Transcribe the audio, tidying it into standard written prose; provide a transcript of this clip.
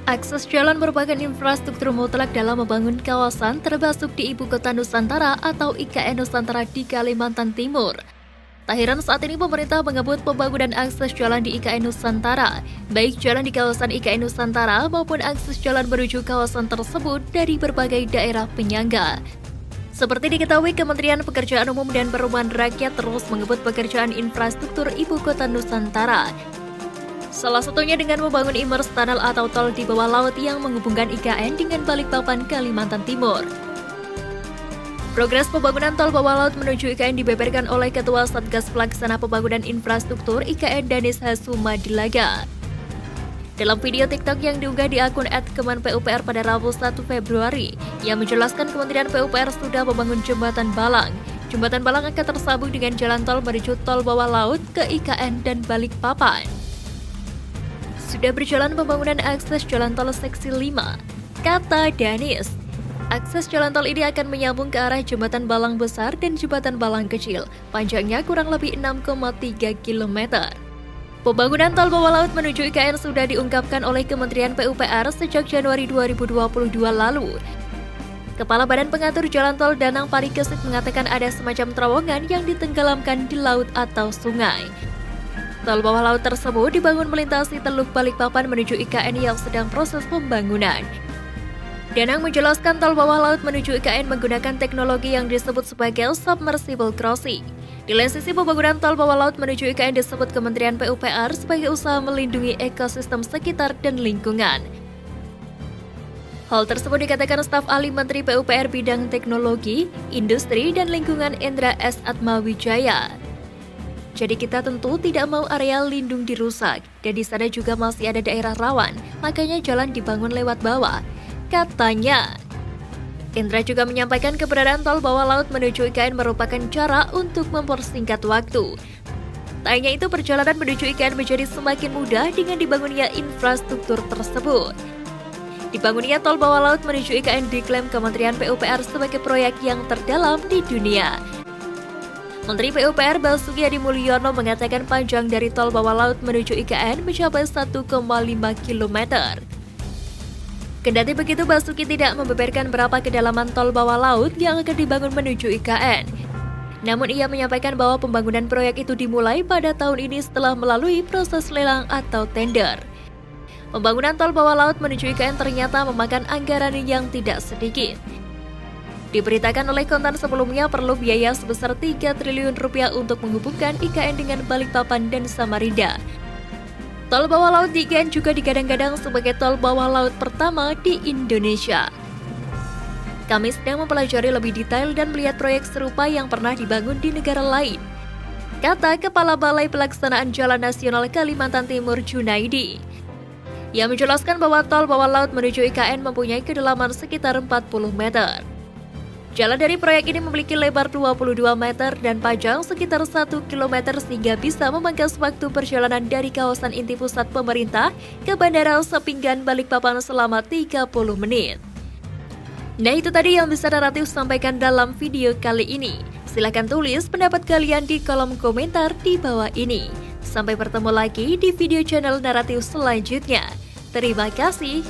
Akses jalan merupakan infrastruktur mutlak dalam membangun kawasan termasuk di Ibu Kota Nusantara atau IKN Nusantara di Kalimantan Timur. Tak heran saat ini pemerintah mengebut pembangunan akses jalan di IKN Nusantara, baik jalan di kawasan IKN Nusantara maupun akses jalan menuju kawasan tersebut dari berbagai daerah penyangga. Seperti diketahui, Kementerian Pekerjaan Umum dan Perumahan Rakyat terus mengebut pekerjaan infrastruktur Ibu Kota Nusantara. Salah satunya dengan membangun Imers Tunnel atau tol di bawah laut yang menghubungkan IKN dengan Balikpapan, Kalimantan Timur. Progres pembangunan tol bawah laut menuju IKN dibeberkan oleh Ketua Satgas Pelaksana Pembangunan Infrastruktur IKN Danis Hasumadilaga. Dalam video TikTok yang diunggah di akun @kemenpupr pada Rabu 1 Februari, ia menjelaskan Kementerian PUPR sudah membangun Jembatan Balang. Jembatan Balang akan tersambung dengan jalan tol menuju tol bawah laut ke IKN dan Balikpapan. Sudah berjalan pembangunan akses jalan tol seksi 5, kata Danis. Akses jalan tol ini akan menyambung ke arah Jembatan Balang Besar dan Jembatan Balang Kecil, panjangnya kurang lebih 6,3 km. Pembangunan tol bawah laut menuju IKN sudah diungkapkan oleh Kementerian PUPR sejak Januari 2022 lalu. Kepala Badan Pengatur Jalan Tol Danang Parikesit mengatakan ada semacam terowongan yang ditenggelamkan di laut atau sungai. Tol bawah laut tersebut dibangun melintasi Teluk Balikpapan menuju IKN yang sedang proses pembangunan. Danang menjelaskan tol bawah laut menuju IKN menggunakan teknologi yang disebut sebagai submersible crossing. Di lain sisi, pembangunan tol bawah laut menuju IKN disebut Kementerian PUPR sebagai usaha melindungi ekosistem sekitar dan lingkungan. Hal tersebut dikatakan staf ahli Menteri PUPR bidang teknologi, industri, dan lingkungan Endra S. Atmawijaya. Jadi kita tentu tidak mau area lindung dirusak, dan di sana juga masih ada daerah rawan, makanya jalan dibangun lewat bawah, katanya. Indra juga menyampaikan keberadaan tol bawah laut menuju IKN merupakan cara untuk mempersingkat waktu. Tak hanya itu, perjalanan menuju IKN menjadi semakin mudah dengan dibangunnya infrastruktur tersebut. Dibangunnya tol bawah laut menuju IKN diklaim Kementerian PUPR sebagai proyek yang terdalam di dunia. Menteri PUPR Basuki Hadi Mulyono mengatakan panjang dari tol bawah laut menuju IKN mencapai 1,5 km. Kendati begitu, Basuki tidak membeberkan berapa kedalaman tol bawah laut yang akan dibangun menuju IKN. Namun ia menyampaikan bahwa pembangunan proyek itu dimulai pada tahun ini setelah melalui proses lelang atau tender. Pembangunan tol bawah laut menuju IKN ternyata memakan anggaran yang tidak sedikit. Diberitakan oleh konten sebelumnya perlu biaya sebesar 3 triliun rupiah untuk menghubungkan IKN dengan Balikpapan dan Samarinda. Tol bawah laut di IKN juga digadang-gadang sebagai tol bawah laut pertama di Indonesia. Kami sedang mempelajari lebih detail dan melihat proyek serupa yang pernah dibangun di negara lain, kata Kepala Balai Pelaksanaan Jalan Nasional Kalimantan Timur Junaidi. Ia menjelaskan bahwa tol bawah laut menuju IKN mempunyai kedalaman sekitar 40 meter. Jalan dari proyek ini memiliki lebar 22 meter dan panjang sekitar 1 km sehingga bisa memangkas waktu perjalanan dari kawasan inti pusat pemerintah ke Bandara Sepinggan Balikpapan selama 30 menit. Nah, itu tadi yang bisa Naratif sampaikan dalam video kali ini. Silahkan tulis pendapat kalian di kolom komentar di bawah ini. Sampai bertemu lagi di video channel Naratif selanjutnya. Terima kasih.